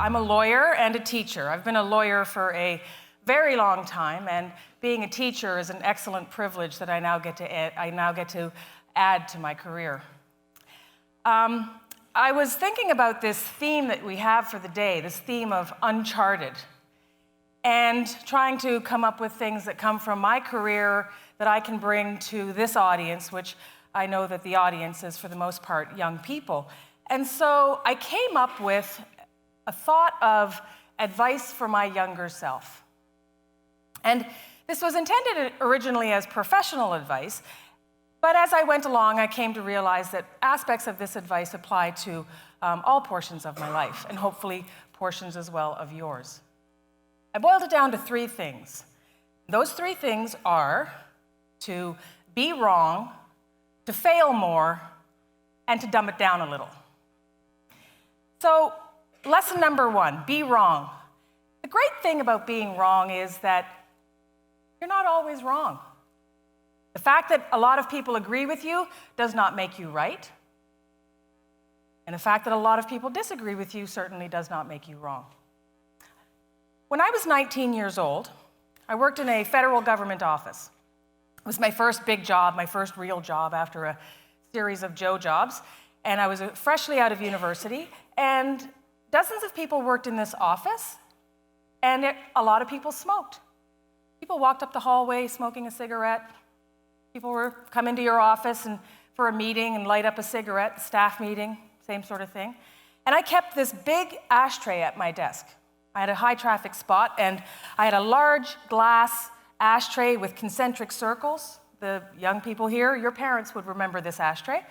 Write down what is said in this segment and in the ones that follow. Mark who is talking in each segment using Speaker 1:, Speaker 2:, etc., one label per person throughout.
Speaker 1: I'm a lawyer and a teacher. I've been a lawyer for a very long time, and being a teacher is an excellent privilege that I now get to add to my career. I was thinking about this theme that we have for the day, this theme of uncharted, and trying to come up with things that come from my career that I can bring to this audience, which I know that the audience is, for the most part, young people. And so I came up with a thought of advice for my younger self. And this was intended originally as professional advice, but as I went along, I came to realize that aspects of this advice apply to all portions of my life, and hopefully portions as well of yours. I boiled it down to 3 things. Those 3 things are to be wrong, to fail more, and to dumb it down a little. So, lesson number 1, be wrong. The great thing about being wrong is that you're not always wrong. The fact that a lot of people agree with you does not make you right. And the fact that a lot of people disagree with you certainly does not make you wrong. When I was 19 years old, I worked in a federal government office. It was my first big job, my first real job after a series of Joe jobs. And I was freshly out of university, and dozens of people worked in this office, and a lot of people smoked. People walked up the hallway smoking a cigarette. People would come into your office and for a meeting and light up a cigarette, staff meeting, same sort of thing. And I kept this big ashtray at my desk. I had a high traffic spot, and I had a large glass ashtray with concentric circles. The young people here, your parents would remember this ashtray.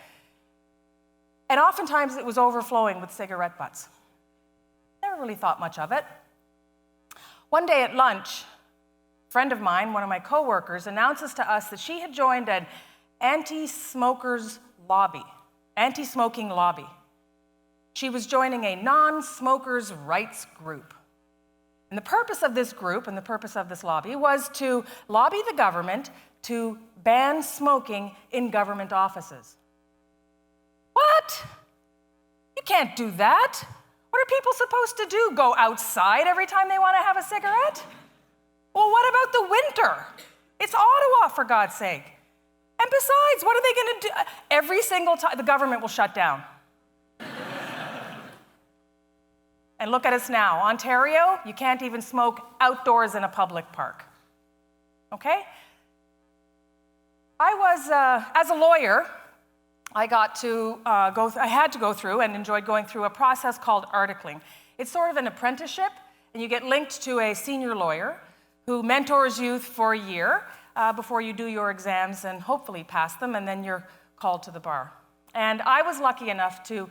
Speaker 1: And oftentimes it was overflowing with cigarette butts. Never really thought much of it. One day at lunch, a friend of mine, one of my coworkers, announces to us that she had joined an anti-smoking lobby. She was joining a non-smokers' rights group. And the purpose of this group and the purpose of this lobby was to lobby the government to ban smoking in government offices. What? You can't do that. What are people supposed to do? Go outside every time they want to have a cigarette? Well, what about the winter? It's Ottawa, for God's sake. And besides, what are they going to do? Every single time, the government will shut down. And look at us now. Ontario, you can't even smoke outdoors in a public park. Okay? I was, as a lawyer, I had to go through and enjoyed going through a process called articling. It's sort of an apprenticeship, and you get linked to a senior lawyer who mentors you for a year before you do your exams and hopefully pass them, and then you're called to the bar. And I was lucky enough to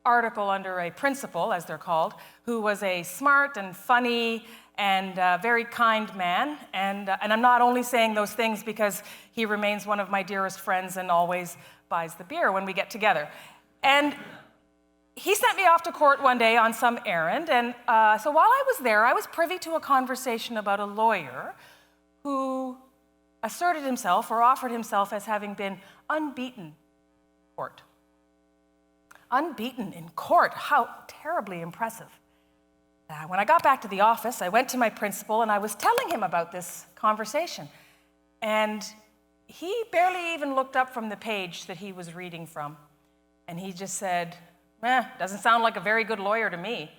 Speaker 1: article under a principal, as they're called, who was a smart and funny and very kind man. And I'm not only saying those things because he remains one of my dearest friends and always buys the beer when we get together. And he sent me off to court one day on some errand, and so while I was there, I was privy to a conversation about a lawyer who asserted himself or offered himself as having been unbeaten in court. Unbeaten in court, how terribly impressive. When I got back to the office, I went to my principal and I was telling him about this conversation. And he barely even looked up from the page that he was reading from. And he just said, doesn't sound like a very good lawyer to me.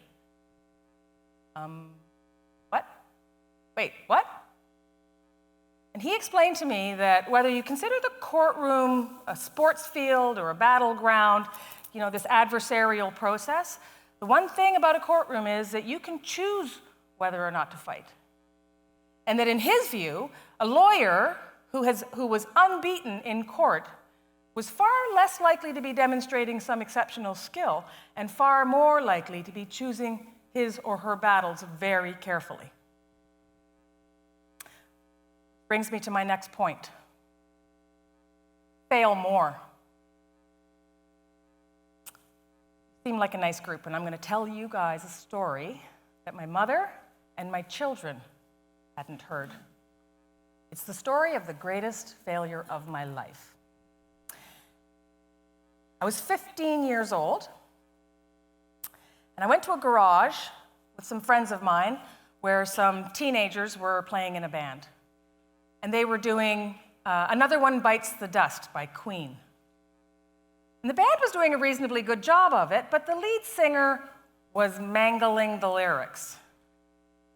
Speaker 1: What? Wait, what? And he explained to me that whether you consider the courtroom a sports field or a battleground, this adversarial process, the one thing about a courtroom is that you can choose whether or not to fight. And that in his view, a lawyer who was unbeaten in court was far less likely to be demonstrating some exceptional skill and far more likely to be choosing his or her battles very carefully. Brings me to my next point. Fail more. Seemed like a nice group, and I'm going to tell you guys a story that my mother and my children hadn't heard. It's the story of the greatest failure of my life. I was 15 years old, and I went to a garage with some friends of mine where some teenagers were playing in a band. And they were doing Another One Bites the Dust by Queen. And the band was doing a reasonably good job of it, but the lead singer was mangling the lyrics.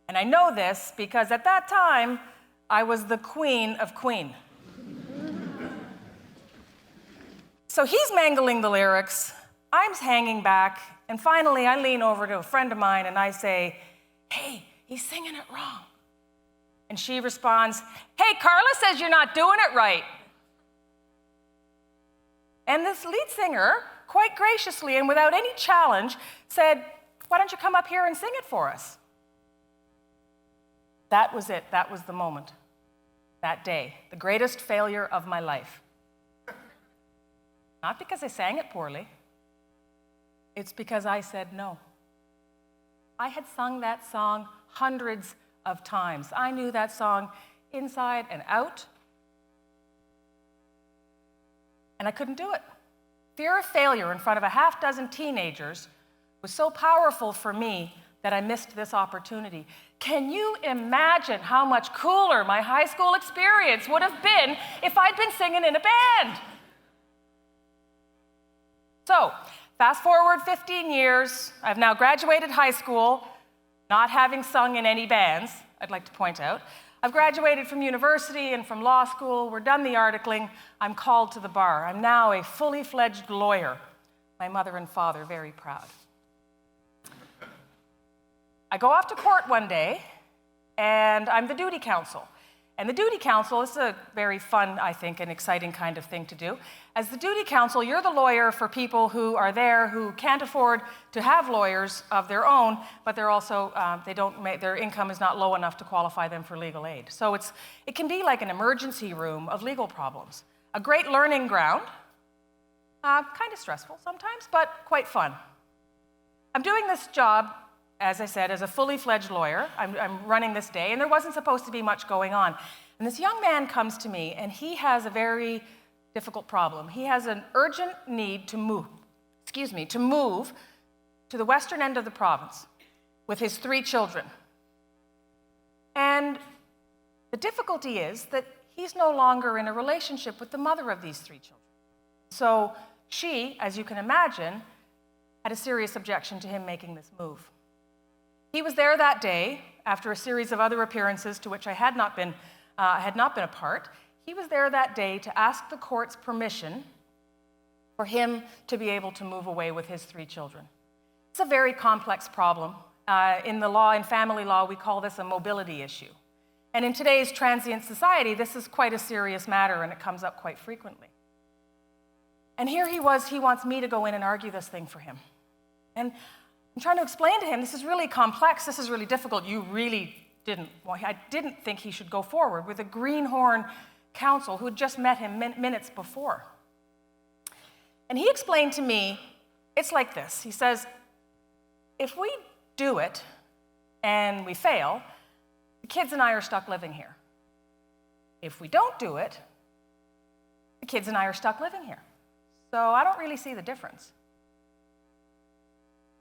Speaker 1: And I know this because at that time, I was the queen of Queen. So he's mangling the lyrics, I'm hanging back, and finally I lean over to a friend of mine and I say, hey, he's singing it wrong. And she responds, hey, Karla says you're not doing it right. And this lead singer, quite graciously and without any challenge, said, why don't you come up here and sing it for us? That was it. That was the moment. That day, the greatest failure of my life. Not because I sang it poorly. It's because I said no. I had sung that song hundreds of times. I knew that song inside and out. And I couldn't do it. Fear of failure in front of a half dozen teenagers was so powerful for me that I missed this opportunity. Can you imagine how much cooler my high school experience would have been if I'd been singing in a band? So, fast forward 15 years, I've now graduated high school, not having sung in any bands, I'd like to point out. I've graduated from university and from law school, we're done the articling, I'm called to the bar. I'm now a fully fledged lawyer. My mother and father very proud. I go off to court one day, and I'm the duty counsel. And the duty counsel is a very fun, I think, and exciting kind of thing to do. As the duty counsel, you're the lawyer for people who are there who can't afford to have lawyers of their own, but they're also, their income is not low enough to qualify them for legal aid. So it can be like an emergency room of legal problems. A great learning ground, kind of stressful sometimes, but quite fun. I'm doing this job, as I said, as a fully fledged lawyer. I'm running this day, and there wasn't supposed to be much going on. And this young man comes to me, and he has a very difficult problem. He has an urgent need to move to the western end of the province with his 3 children. And the difficulty is that he's no longer in a relationship with the mother of these 3 children. So she, as you can imagine, had a serious objection to him making this move. He was there that day after a series of other appearances to which I had not been a part. He was there that day to ask the court's permission for him to be able to move away with his 3 children. It's a very complex problem. In the law, in family law, we call this a mobility issue. And in today's transient society, this is quite a serious matter, and it comes up quite frequently. And here he wants me to go in and argue this thing for him. And I'm trying to explain to him, this is really complex, this is really difficult. I didn't think he should go forward with a greenhorn counsel who had just met him minutes before. And he explained to me, it's like this. He says, if we do it and we fail, the kids and I are stuck living here. If we don't do it, the kids and I are stuck living here. So I don't really see the difference.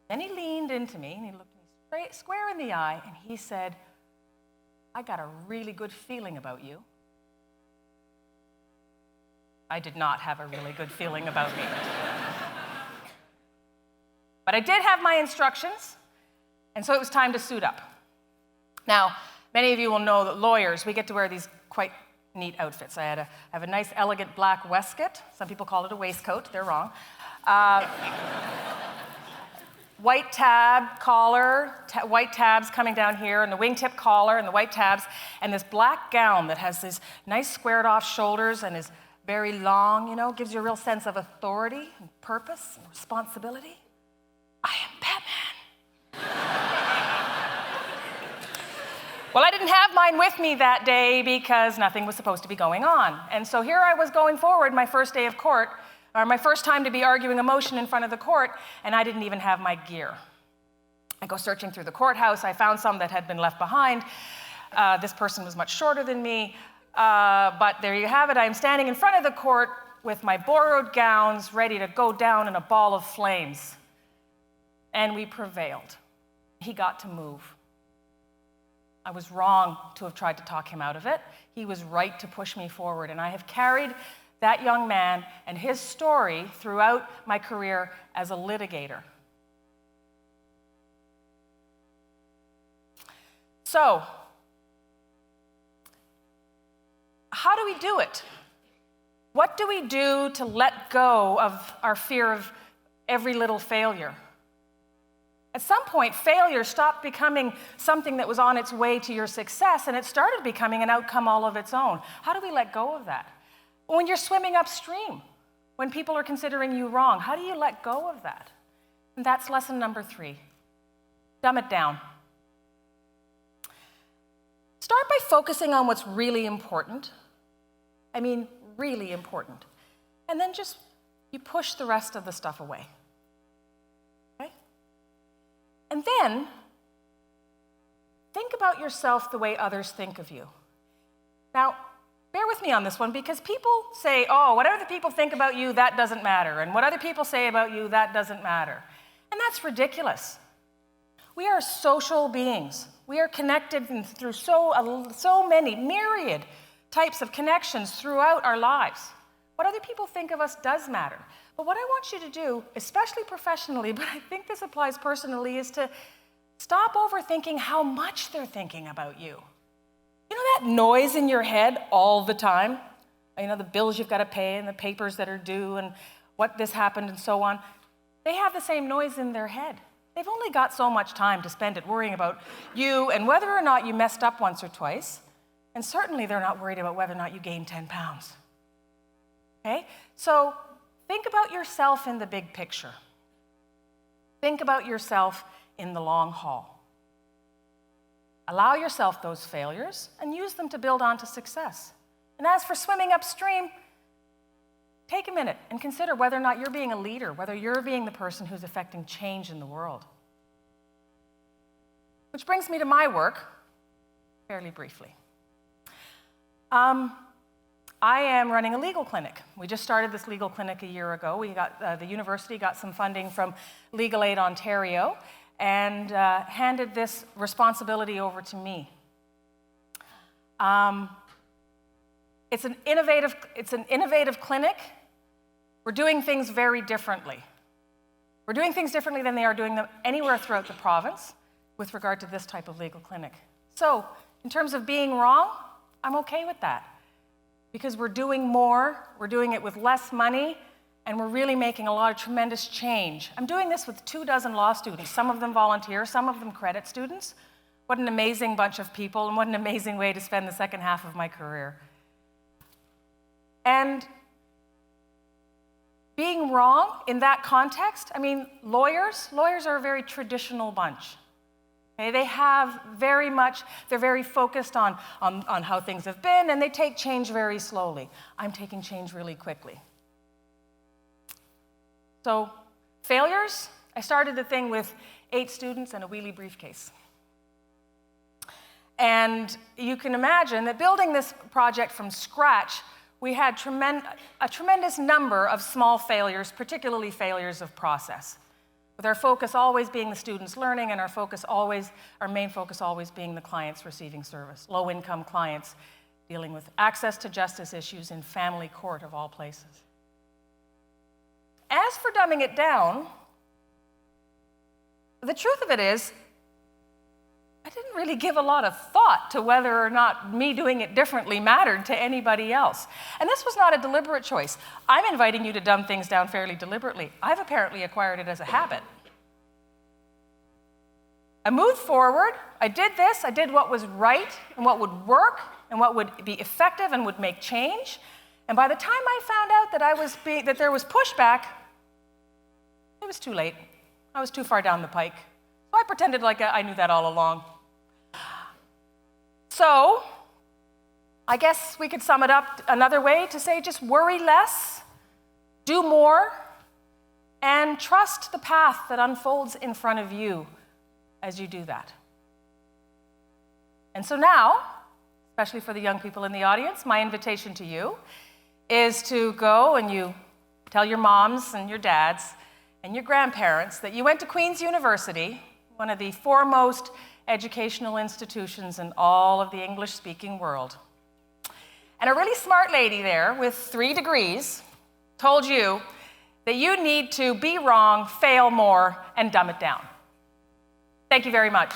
Speaker 1: Then he leaned into me, and he looked me square in the eye, and he said, I got a really good feeling about you. I did not have a really good feeling about me. But I did have my instructions, and so it was time to suit up. Now, many of you will know that lawyers, we get to wear these quite neat outfits. I have a nice, elegant black waistcoat. Some people call it a waistcoat. They're wrong. White tab collar, white tabs coming down here, and the wingtip collar and the white tabs, and this black gown that has these nice squared off shoulders and is very long, gives you a real sense of authority and purpose and responsibility. I am Batman. Well, I didn't have mine with me that day because nothing was supposed to be going on. And so here I was going forward, my first day of court, or my first time to be arguing a motion in front of the court, and I didn't even have my gear. I go searching through the courthouse. I found some that had been left behind. This person was much shorter than me, but there you have it. I'm standing in front of the court with my borrowed gowns ready to go down in a ball of flames. And we prevailed. He got to move. I was wrong to have tried to talk him out of it. He was right to push me forward. And I have carried that young man and his story throughout my career as a litigator. So, how do we do it? What do we do to let go of our fear of every little failure? At some point, failure stopped becoming something that was on its way to your success, and it started becoming an outcome all of its own. How do we let go of that? When you're swimming upstream, when people are considering you wrong, how do you let go of that? And that's lesson number 3. Dumb it down. Start by focusing on what's really important. I mean, really important. And then just, you push the rest of the stuff away. Okay? And then, think about yourself the way others think of you. Now, bear with me on this one, because people say, oh, whatever the people think about you, that doesn't matter. And what other people say about you, that doesn't matter. And that's ridiculous. We are social beings. We are connected through so many, myriad types of connections throughout our lives. What other people think of us does matter. But what I want you to do, especially professionally, but I think this applies personally, is to stop overthinking how much they're thinking about you. You know that noise in your head all the time? You know, the bills you've got to pay and the papers that are due and what this happened and so on. They have the same noise in their head. They've only got so much time to spend it worrying about you and whether or not you messed up once or twice. And certainly they're not worried about whether or not you gained 10 pounds. Okay? So think about yourself in the big picture. Think about yourself in the long haul. Allow yourself those failures and use them to build on to success. And as for swimming upstream, take a minute and consider whether or not you're being a leader, whether you're being the person who's affecting change in the world. Which brings me to my work, fairly briefly. I am running a legal clinic. We just started this legal clinic a year ago. We got the university got some funding from Legal Aid Ontario and handed this responsibility over to me. It's an innovative clinic. We're doing things very differently. We're doing things differently than they are doing them anywhere throughout the province with regard to this type of legal clinic. So, in terms of being wrong, I'm okay with that. Because we're doing more, we're doing it with less money, and we're really making a lot of tremendous change. I'm doing this with 24 law students, some of them volunteer, some of them credit students. What an amazing bunch of people, and what an amazing way to spend the second half of my career. And being wrong in that context, I mean, lawyers are a very traditional bunch. Okay, they have they're very focused on how things have been, and they take change very slowly. I'm taking change really quickly. So, failures, I started the thing with 8 students and a wheelie briefcase. And you can imagine that building this project from scratch, we had a tremendous number of small failures, particularly failures of process. With our focus always being the students learning and our main focus always being the clients receiving service, low-income clients dealing with access to justice issues in family court of all places. As for dumbing it down, the truth of it is, I didn't really give a lot of thought to whether or not me doing it differently mattered to anybody else. And this was not a deliberate choice. I'm inviting you to dumb things down fairly deliberately. I've apparently acquired it as a habit. I moved forward, I did this, I did what was right and what would work and what would be effective and would make change. And by the time I found out that there was pushback, it was too late. I was too far down the pike. So I pretended like I knew that all along. So, I guess we could sum it up another way to say just worry less, do more, and trust the path that unfolds in front of you as you do that. And so now, especially for the young people in the audience, my invitation to you is to go and you tell your moms and your dads and your grandparents that you went to Queen's University, one of the foremost educational institutions in all of the English-speaking world. And a really smart lady there with 3 degrees told you that you need to be wrong, fail more, and dumb it down. Thank you very much.